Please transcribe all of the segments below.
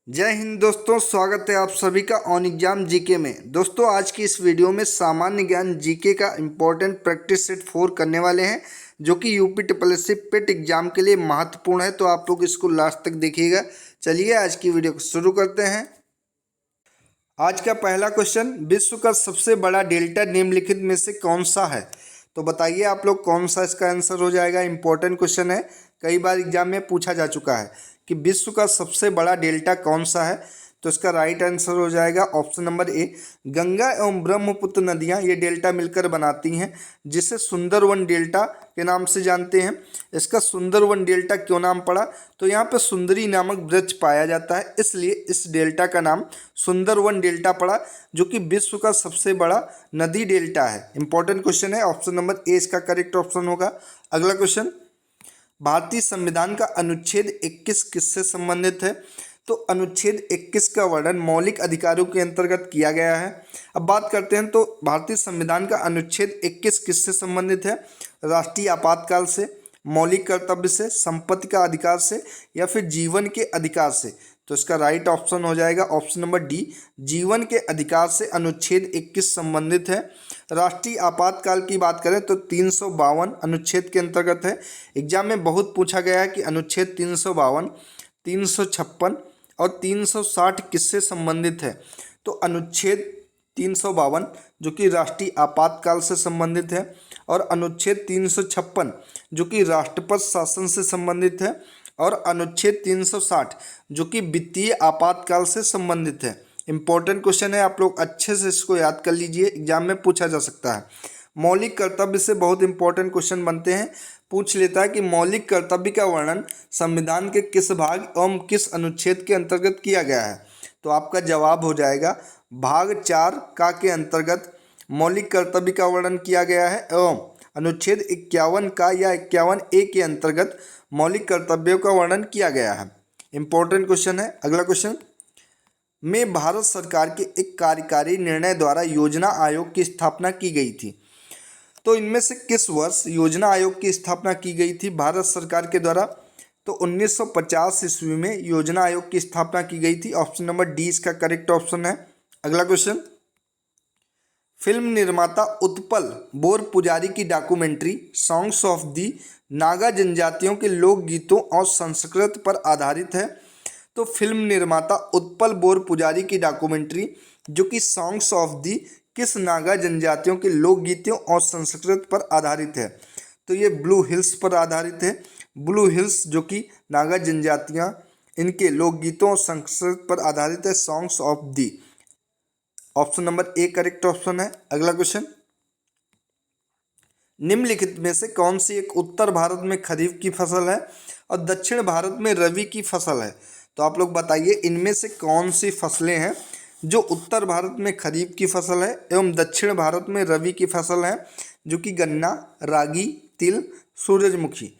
जय हिंद दोस्तों, स्वागत है आप सभी का ऑन एग्जाम जीके में। दोस्तों आज की इस वीडियो में सामान्य ज्ञान जीके का इम्पोर्टेंट प्रैक्टिस सेट 4 करने वाले हैं, जो कि UP triple S C PET exam के लिए महत्वपूर्ण है। तो आप लोग इसको लास्ट तक देखिएगा। चलिए आज की वीडियो को शुरू करते हैं। आज का पहला क्वेश्चन, विश्व का सबसे बड़ा डेल्टा निम्नलिखित में से कौन सा है? तो बताइए आप लोग कौन सा इसका आंसर हो जाएगा। इंपॉर्टेंट क्वेश्चन है, कई बार एग्जाम में पूछा जा चुका है कि विश्व का सबसे बड़ा डेल्टा कौन सा है। तो इसका राइट आंसर हो जाएगा ऑप्शन नंबर ए, गंगा एवं ब्रह्मपुत्र नदियां ये डेल्टा मिलकर बनाती हैं, जिसे सुंदरवन डेल्टा के नाम से जानते हैं। इसका सुंदरवन डेल्टा क्यों नाम पड़ा? तो यहाँ पे सुंदरी नामक वृक्ष पाया जाता है, इसलिए इस डेल्टा का नाम सुंदरवन डेल्टा पड़ा, जो कि विश्व का सबसे बड़ा नदी डेल्टा है। इंपॉर्टेंट क्वेश्चन है, ऑप्शन नंबर ए इसका करेक्ट ऑप्शन होगा। अगला क्वेश्चन, भारतीय संविधान का अनुच्छेद 21 किससे संबंधित है? तो अनुच्छेद 21 का वर्णन मौलिक अधिकारों के अंतर्गत किया गया है। अब बात करते हैं, तो भारतीय संविधान का अनुच्छेद 21 किससे संबंधित है? राष्ट्रीय आपातकाल से, मौलिक कर्तव्य से, संपत्ति का अधिकार से, या फिर जीवन के अधिकार से? तो इसका राइट ऑप्शन हो जाएगा ऑप्शन नंबर डी, जीवन के अधिकार से अनुच्छेद 21 संबंधित है। राष्ट्रीय आपातकाल की बात करें तो 352 अनुच्छेद के अंतर्गत है। एग्जाम में बहुत पूछा गया है कि अनुच्छेद 352, 356 और 360 किससे संबंधित है? तो अनुच्छेद 352 जो कि राष्ट्रीय आपातकाल से संबंधित है, और अनुच्छेद 356 जो कि राष्ट्रपति शासन से संबंधित है, और अनुच्छेद 360 जो कि वित्तीय आपातकाल से संबंधित है। इंपॉर्टेंट क्वेश्चन है, आप लोग अच्छे से इसको याद कर लीजिए, एग्जाम में पूछा जा सकता है। मौलिक कर्तव्य से बहुत इंपॉर्टेंट क्वेश्चन बनते हैं। पूछ लेता है कि मौलिक कर्तव्य का वर्णन संविधान के किस भाग एवं किस अनुच्छेद के अंतर्गत किया गया है? तो आपका जवाब हो जाएगा भाग 4 का के अंतर्गत मौलिक कर्तव्य का वर्णन किया गया है, एवं अनुच्छेद 51 का या 51 ए के अंतर्गत मौलिक कर्तव्यों का वर्णन किया गया है। इंपॉर्टेंट क्वेश्चन है। अगला क्वेश्चन, में भारत सरकार के एक कार्यकारी निर्णय द्वारा योजना आयोग की स्थापना की गई थी। तो इनमें से किस वर्ष योजना आयोग की स्थापना की गई थी भारत सरकार के द्वारा? तो 1950 ईस्वी में योजना आयोग की स्थापना की गई थी। ऑप्शन नंबर डी इसका करेक्ट ऑप्शन है। अगला क्वेश्चन, फिल्म निर्माता उत्पल बोर पुजारी की documentary songs of the Naga जनजातियों के लोकगीतों और संस्कृत पर आधारित है। तो फिल्म निर्माता उत्पल बोर पुजारी की डॉक्यूमेंट्री जो कि सॉन्ग्स ऑफ दी किस नागा जनजातियों के लोकगीतों और संस्कृत पर आधारित है? तो ये ब्लू हिल्स पर आधारित है। ब्लू हिल्स जो कि नागा जनजातियाँ इनके लोकगीतों और संस्कृत पर आधारित है, songs of the. Option number A correct option है। अगला क्वेश्चन, निम्नलिखित में से कौन सी एक उत्तर भारत में खरीफ की फसल है और दक्षिण भारत में रबी की फसल है? तो आप लोग बताइए इनमें से कौन सी फसलें हैं जो उत्तर भारत में खरीफ की फसल है एवं दक्षिण भारत में रबी की फसल है, जो कि गन्ना, रागी, तिल, सूरजमुखी।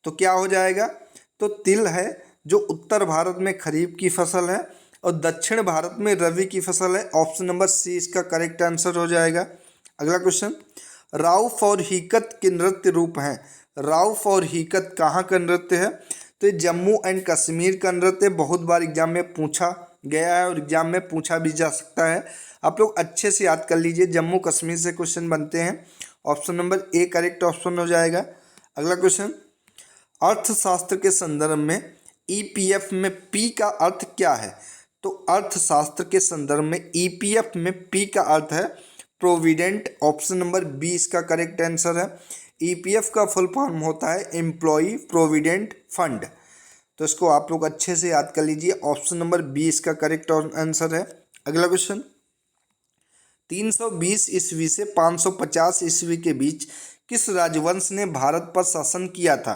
तो क्या हो जाएगा? तो तिल है जो उत्तर भारत में खरीफ की फसल है, और दक्षिण भारत में रबी की फसल है। ऑप्शन नंबर सी इसका करेक्ट आंसर हो जाएगा। अगला क्वेश्चन, राउफ और हीकत के नृत्य रूप हैं। राउफ और हीकत कहाँ का नृत्य है? तो ये जम्मू एंड कश्मीर का नृत्य बहुत बार एग्जाम में पूछा गया है और एग्जाम में पूछा भी जा सकता है। आप लोग अच्छे से याद कर लीजिए, जम्मू कश्मीर से क्वेश्चन बनते हैं। Option number A correct option हो जाएगा। अगला क्वेश्चन, अर्थशास्त्र के संदर्भ में ईपीएफ में पी का अर्थ क्या है? तो अर्थशास्त्र के संदर्भ में ईपीएफ में पी का अर्थ है प्रोविडेंट। ऑप्शन नंबर बी इसका करेक्ट आंसर है। ईपीएफ का फुल फॉर्म होता है एम्प्लॉय प्रोविडेंट फंड। तो इसको आप लोग अच्छे से याद कर लीजिए, ऑप्शन नंबर बी इसका करेक्ट आंसर है। अगला क्वेश्चन, 320 ईस्वी से 550 ईस्वी के बीच किस राजवंश ने भारत पर शासन किया था?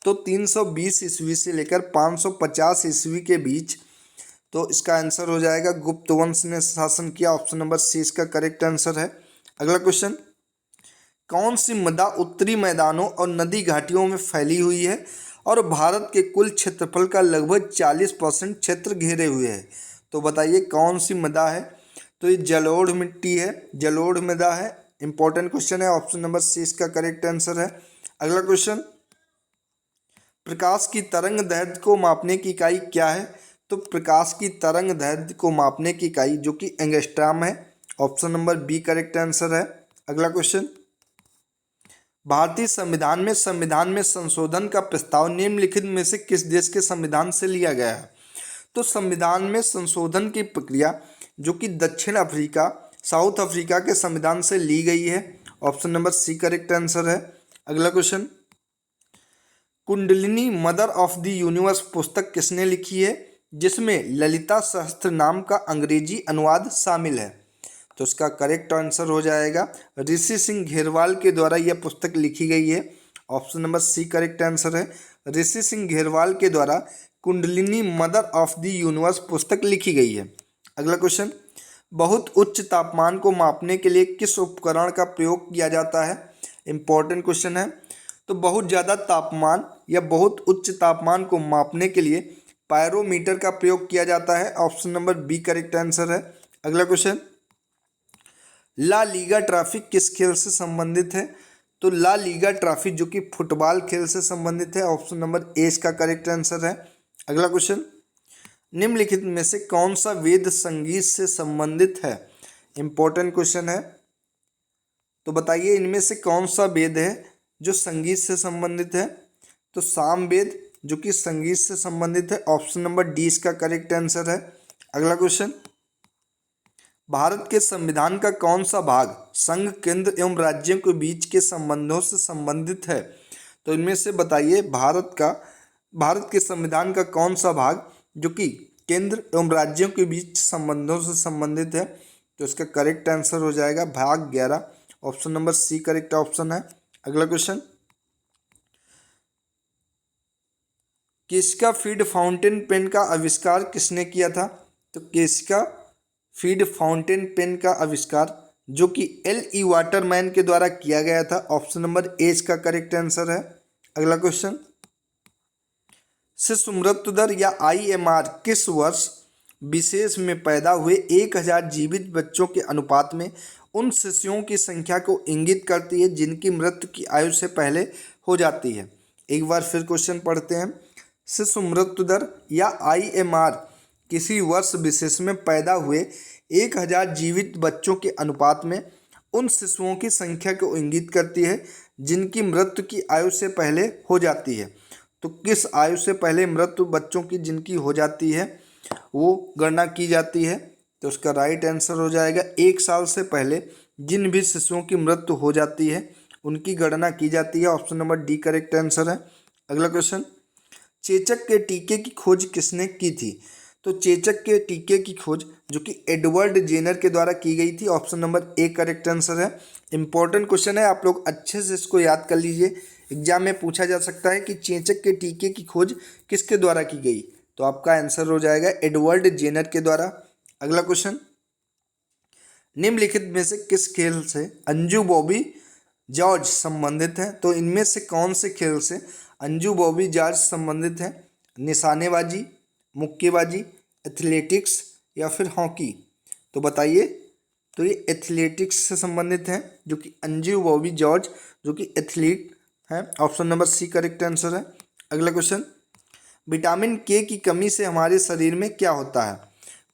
तो 320 ईस्वी से लेकर 550 ईस्वी के बीच, तो इसका आंसर हो जाएगा गुप्त वंश ने शासन किया। ऑप्शन नंबर सी इसका करेक्ट आंसर है। अगला क्वेश्चन, कौन सी मृदा उत्तरी मैदानों और नदी घाटियों में फैली हुई है और भारत के कुल क्षेत्रफल का लगभग 40% क्षेत्र घेरे हुए है? तो बताइए कौन सी मृदा है? तो ये जलोढ़ मिट्टी है, जलोढ़ मृदा है। इंपॉर्टेंट क्वेश्चन है, ऑप्शन नंबर सी इसका करेक्ट आंसर है। अगला क्वेश्चन, प्रकाश की तरंग दैर्घ्य को मापने की इकाई क्या है? तो प्रकाश की तरंग दैर्ध्य को मापने की इकाई जो कि एंगस्ट्रॉम है। Option number B correct answer है। अगला क्वेश्चन, भारतीय संविधान में संशोधन का प्रस्ताव निम्नलिखित में से किस देश के संविधान से लिया गया है? तो संविधान में संशोधन की प्रक्रिया जो कि दक्षिण अफ्रीका, साउथ अफ्रीका के संविधान से ली गई है। Option number C correct answer है। अगला question, Kundalini mother of the universe पुस्तक किसने लिखी है जिसमें ललिता सहस्त्र नाम का अंग्रेजी अनुवाद शामिल है? तो इसका करेक्ट आंसर हो जाएगा ऋषि सिंह घेरवाल के द्वारा यह पुस्तक लिखी गई है। Option number C correct answer है। ऋषि सिंह घेरवाल के द्वारा Kundalini mother of the universe पुस्तक लिखी गई है। अगला क्वेश्चन, बहुत उच्च तापमान को मापने के लिए किस उपकरण का प्रयोग किया जाता है? इंपॉर्टेंट क्वेश्चन है। तो बहुत ज़्यादा तापमान या बहुत उच्च तापमान को मापने के लिए पायरोमीटर का प्रयोग किया जाता है। Option number B correct answer है। अगला क्वेश्चन, ला लीगा ट्रॉफी किस खेल से संबंधित है? तो ला लीगा ट्रॉफी जो कि फुटबॉल खेल से संबंधित है। ऑप्शन नंबर ए इसका करेक्ट आंसर है। अगला क्वेश्चन, निम्नलिखित में से कौन सा वेद संगीत से संबंधित है? इंपॉर्टेंट क्वेश्चन है। तो बताइए इनमें से कौन सा वेद है जो संगीत से संबंधित है? तो साम वेद जो कि संगीत से संबंधित है। ऑप्शन नंबर डी इसका करेक्ट आंसर है। अगला क्वेश्चन, भारत के संविधान का कौन सा भाग संघ, केंद्र एवं राज्यों के बीच के संबंधों से संबंधित है? तो इनमें से बताइए भारत के संविधान का कौन सा भाग जो कि केंद्र एवं राज्यों के बीच संबंधों से संबंधित है? तो इसका करेक्ट आंसर हो जाएगा भाग 11। Option number C correct option है। अगला क्वेश्चन, केशिका फीड फाउंटेन पेन का आविष्कार किसने किया था? तो केशिका फीड फाउंटेन पेन का आविष्कार जो कि L.E. वाटरमैन के द्वारा किया गया था। ऑप्शन नंबर ए इसका करेक्ट आंसर है। अगला क्वेश्चन, शिशु मृत्यु दर या IMR किस वर्ष विशेष में पैदा हुए 1000 जीवित बच्चों के अनुपात में उन शिशुओं की संख्या को इंगित करती है जिनकी मृत्यु की आयु से पहले हो जाती है? एक बार फिर क्वेश्चन पढ़ते हैं। शिशु मृत्यु दर या IMR किसी वर्ष विशेष में पैदा हुए 1000 जीवित बच्चों के अनुपात में उन शिशुओं की संख्या को इंगित करती है जिनकी मृत्यु की आयु से पहले हो जाती है। तो किस आयु से पहले मृत्यु बच्चों की जिनकी हो जाती है वो गणना की जाती है? तो उसका राइट आंसर हो जाएगा 1 साल से पहले जिन भी शिशुओं की मृत्यु हो जाती है उनकी गणना की जाती है। Option number D correct answer है। अगला क्वेश्चन, चेचक के टीके की खोज किसने की थी? तो चेचक के टीके की खोज जो कि एडवर्ड जेनर के द्वारा की गई थी। Option number A correct answer है। इंपॉर्टेंट क्वेश्चन है, आप लोग अच्छे से इसको याद कर लीजिए। एग्जाम में पूछा जा सकता है कि चेचक के टीके की खोज किसके द्वारा की गई? तो आपका आंसर हो जाएगा एडवर्ड जेनर के द्वारा। अगला क्वेश्चन, निम्नलिखित में से किस खेल से अंजू बॉबी जॉर्ज संबंधित है? तो इनमें से कौन से खेल से अंजू बॉबी जॉर्ज संबंधित है? निशानेबाजी, मुक्केबाजी, एथलेटिक्स या फिर हॉकी? तो बताइए। तो ये एथलेटिक्स से संबंधित है जो कि अंजू बॉबी जॉर्ज जो कि एथलीट है। Option number C correct answer है। अगला क्वेश्चन, विटामिन के की कमी से हमारे शरीर में क्या होता है?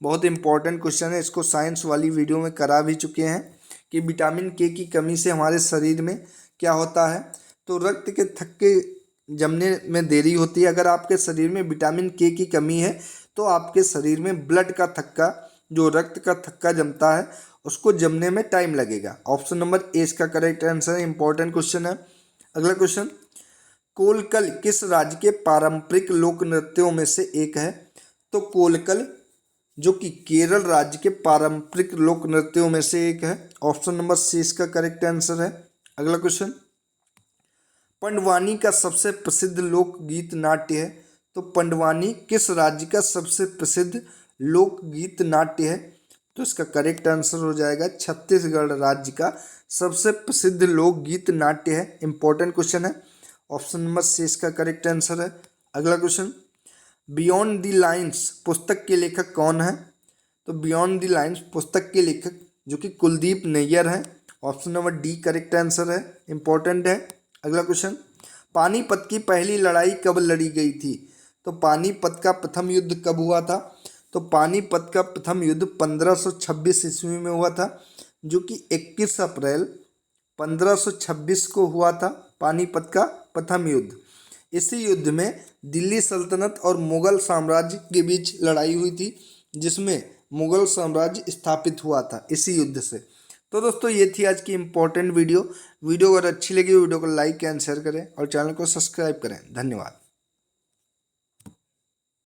बहुत इंपॉर्टेंट क्वेश्चन है, इसको साइंस वाली वीडियो में करा भी चुके हैं कि विटामिन के की कमी से हमारे शरीर में क्या होता है। तो रक्त के थक्के जमने में देरी होती है। अगर आपके शरीर में विटामिन के की कमी है तो आपके शरीर में ब्लड का थक्का, जो रक्त का थक्का जमता है, उसको जमने में टाइम लगेगा। ऑप्शन नंबर ए इसका करेक्ट आंसर है। इंपॉर्टेंट क्वेश्चन है। अगला क्वेश्चन, कोलकल किस राज्य के पारंपरिक लोक नृत्यों में से एक है? तो कोलकल जो कि केरल राज्य के पारंपरिक लोक नृत्यों में से एक है। ऑप्शन नंबर सी इसका करेक्ट आंसर है। अगला क्वेश्चन, पंडवानी का सबसे प्रसिद्ध लोकगीत नाट्य है? तो पंडवानी किस राज्य का सबसे प्रसिद्ध लोकगीत नाट्य है? तो इसका करेक्ट आंसर हो जाएगा छत्तीसगढ़ राज्य का सबसे प्रसिद्ध लोकगीत नाट्य है। इंपॉर्टेंट क्वेश्चन है। ऑप्शन नंबर सी इसका करेक्ट आंसर है। अगला क्वेश्चन, बियॉन्ड द लाइन्स पुस्तक के लेखक कौन है? तो बियॉन्ड द लाइन्स पुस्तक के लेखक जो कि कुलदीप नैयर हैं। Option number D correct answer है। इंपॉर्टेंट है। अगला क्वेश्चन, पानीपत की पहली लड़ाई कब लड़ी गई थी? तो पानीपत का प्रथम युद्ध कब हुआ था? तो पानीपत का प्रथम युद्ध 1526 ईस्वी में हुआ था, जो कि 21 अप्रैल 1526 को हुआ था पानीपत का प्रथम युद्ध। इसी युद्ध में दिल्ली सल्तनत और मुगल साम्राज्य के बीच लड़ाई हुई थी, जिसमें मुगल साम्राज्य स्थापित हुआ था इसी युद्ध से। तो दोस्तों ये थी आज की इम्पोर्टेंट वीडियो। अगर अच्छी लगी वीडियो को लाइक एंड शेयर करें और चैनल को सब्सक्राइब करें। धन्यवाद।